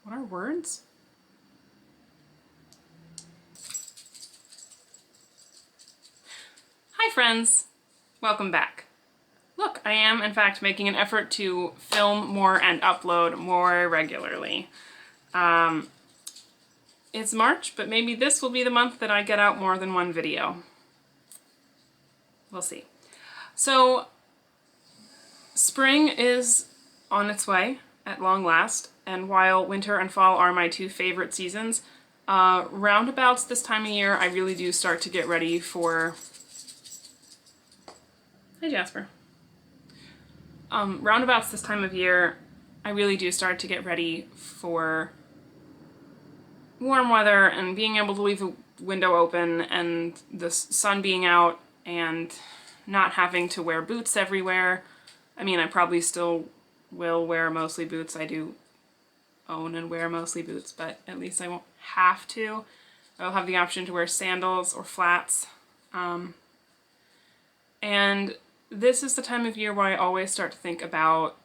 What are words? Hi friends, welcome back. Look, I am in fact making an effort to film more and upload more regularly. It's March, but maybe this will be the month that I get out more than one video. We'll see. So, spring is on its way at long last, and while winter and fall are my two favorite seasons, roundabouts this time of year I really do start to get ready for... Hey Jasper. Roundabouts this time of year I really do start to get ready for warm weather and being able to leave the window open and the sun being out and not having to wear boots everywhere. I mean, I probably still will wear mostly boots. I do own and wear mostly boots, but at least I won't have to. I'll have the option to wear sandals or flats. And this is the time of year where I always start to think about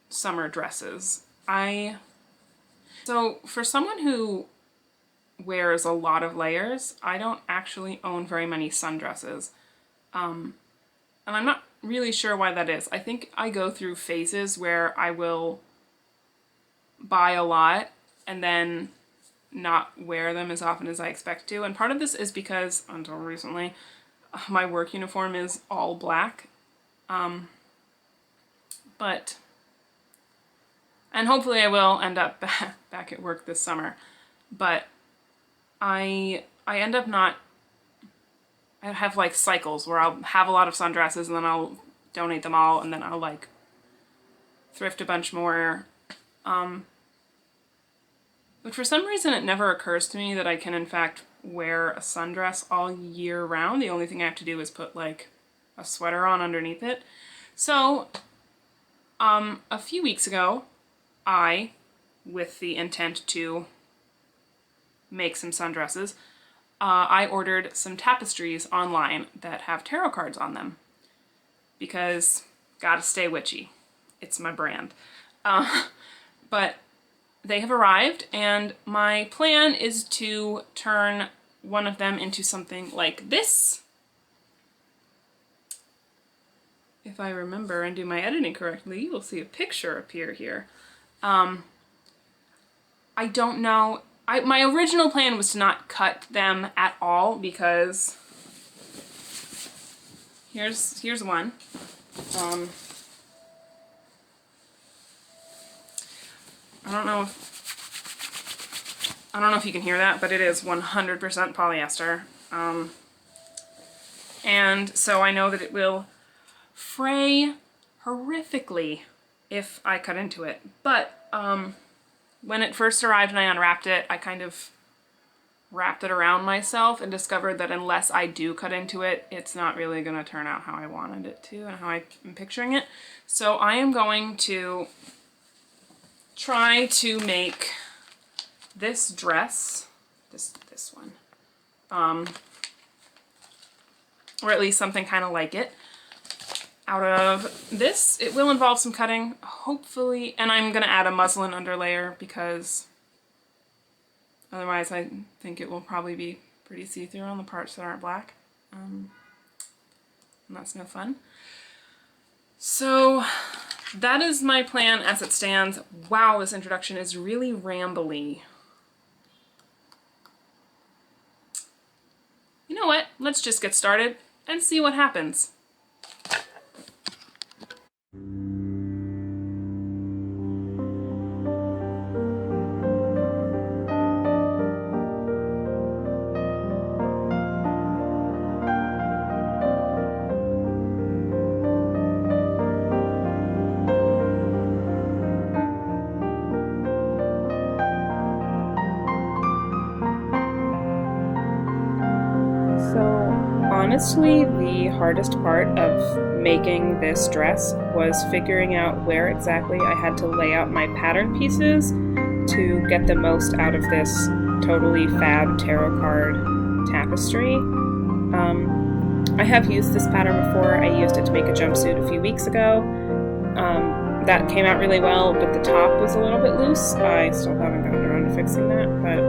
summer dresses. So for someone who wears a lot of layers, I don't actually own very many sundresses. And I'm not really sure why that is. I think I go through phases where I will buy a lot and then not wear them as often as I expect to. And part of this is because, until recently, my work uniform is all black. And hopefully I will end up back at work this summer. But I end up not... I have like cycles where I'll have a lot of sundresses and then I'll donate them all and then I'll like thrift a bunch more. But for some reason it never occurs to me that I can in fact wear a sundress all year round. The only thing I have to do is put like a sweater on underneath it. So a few weeks ago I, with the intent to make some sundresses, I ordered some tapestries online that have tarot cards on them because gotta stay witchy. It's my brand. But they have arrived and my plan is to turn one of them into something like this. If I remember and do my editing correctly, you will see a picture appear here. I don't know. My original plan was to not cut them at all because here's one. I don't know if you can hear that, but it is 100% polyester. And so I know that it will fray horrifically if I cut into it. But when it first arrived and I unwrapped it, I kind of wrapped it around myself and discovered that unless I do cut into it, it's not really going to turn out how I wanted it to and how I'm picturing it. So I am going to try to make this dress, this one, or at least something kind of like it, out of this. It will involve some cutting, hopefully, and I'm gonna add a muslin underlayer because otherwise I think it will probably be pretty see-through on the parts that aren't black, and that's no fun. So that is my plan as it stands. Wow, this introduction is really rambly. You know what? Let's just get started and see what happens. Honestly, the hardest part of making this dress was figuring out where exactly I had to lay out my pattern pieces to get the most out of this totally fab tarot card tapestry. I have used this pattern before. I used it to make a jumpsuit a few weeks ago. that came out really well, but the top was a little bit loose. I still haven't gotten around to fixing that, but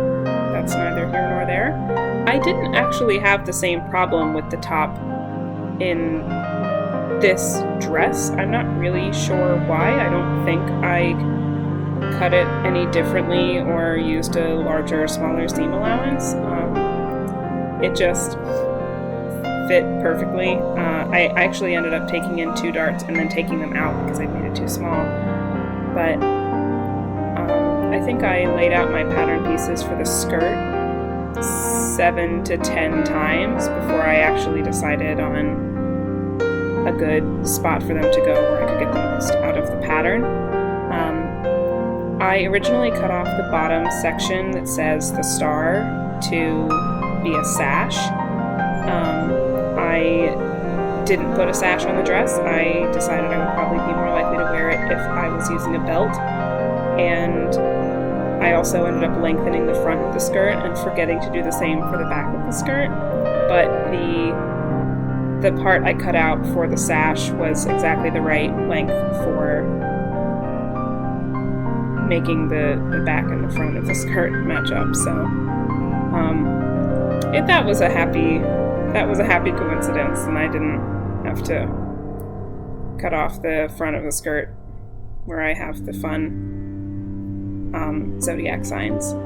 that's neither here nor there. I didn't actually have the same problem with the top in this dress. I'm not really sure why. I don't think I cut it any differently or used a larger or smaller seam allowance. It just fit perfectly. I actually ended up taking in 2 darts and then taking them out because I made it too small. But I think I laid out my pattern pieces for the skirt 7 to 10 times before I actually decided on a good spot for them to go where I could get the most out of the pattern. I originally cut off the bottom section that says the star to be a sash. I didn't put a sash on the dress. I decided I would probably be more likely to wear it if I was using a belt. And I also ended up lengthening the front of the skirt and forgetting to do the same for the back of the skirt. But the part I cut out for the sash was exactly the right length for making the back and the front of the skirt match up. So that was a happy coincidence, and I didn't have to cut off the front of the skirt where I have the fun zodiac signs.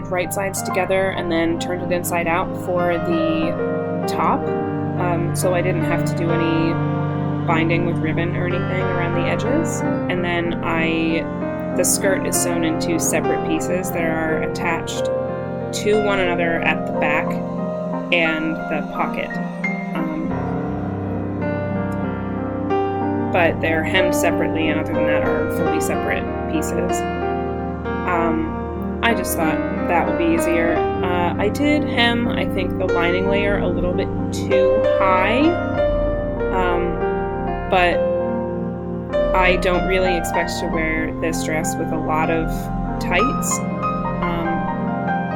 right sides together and then turned it inside out for the top. So I didn't have to do any binding with ribbon or anything around the edges. And then the skirt is sewn into separate pieces that are attached to one another at the back and the pocket. But they're hemmed separately, and other than that are fully separate pieces. I just thought that would be easier. I did hem, I think, the lining layer a little bit too high, but I don't really expect to wear this dress with a lot of tights,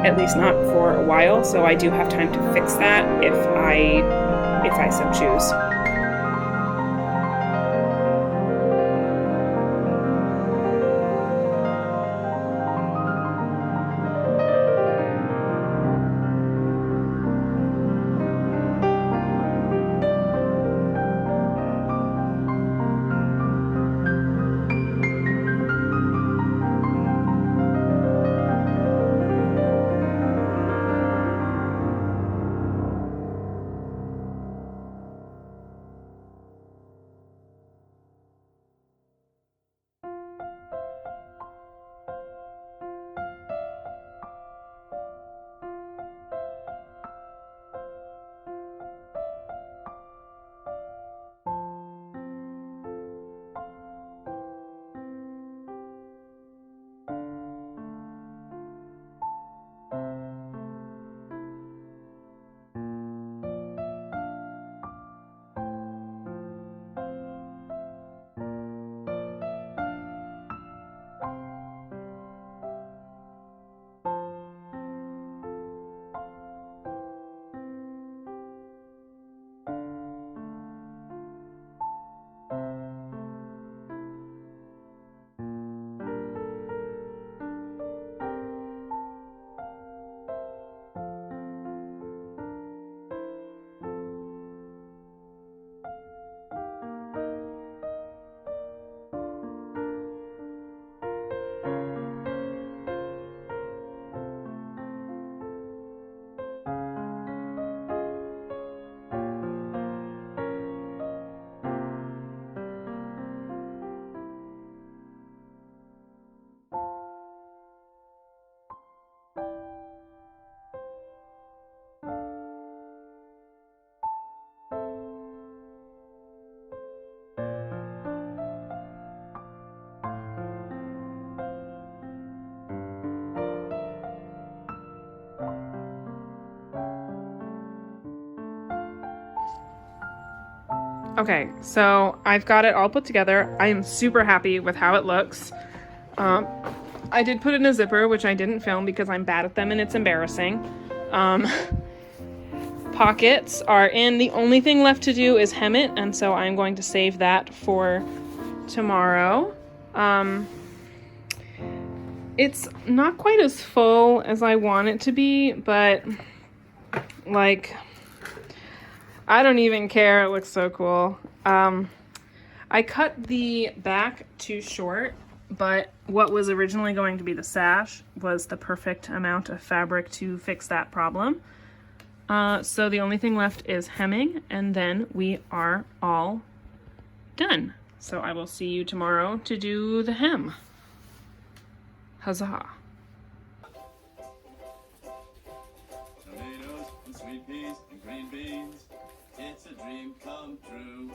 at least not for a while, so I do have time to fix that if I so choose. Okay, so I've got it all put together. I am super happy with how it looks. I did put it in a zipper, which I didn't film because I'm bad at them and it's embarrassing. Pockets are in. The only thing left to do is hem it, and so I'm going to save that for tomorrow. It's not quite as full as I want it to be, but like, I don't even care. It looks so cool. I cut the back too short, but what was originally going to be the sash was the perfect amount of fabric to fix that problem. So the only thing left is hemming, and then we are all done. So I will see you tomorrow to do the hem. Huzzah. Tomatoes and sweet peas and green beans. It's a dream come true.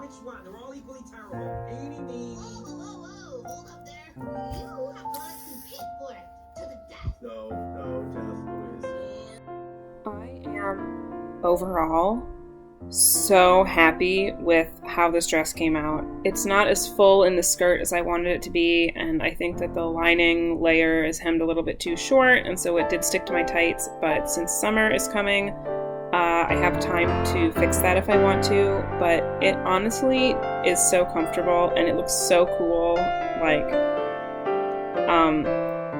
Which one? They're all equally terrible. Eeny, meeny. Whoa, hold up there. You have to let us compete for it to the death. No, Jeff Lewis. I am overall so happy with how this dress came out. It's not as full in the skirt as I wanted it to be, and I think that the lining layer is hemmed a little bit too short, and so it did stick to my tights, but since summer is coming, I have time to fix that if I want to, but it honestly is so comfortable and it looks so cool. Like,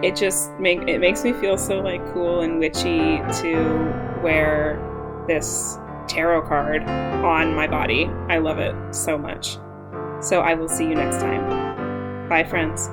it makes me feel so like cool and witchy to wear this tarot card on my body. I love it so much. So I will see you next time. Bye, friends.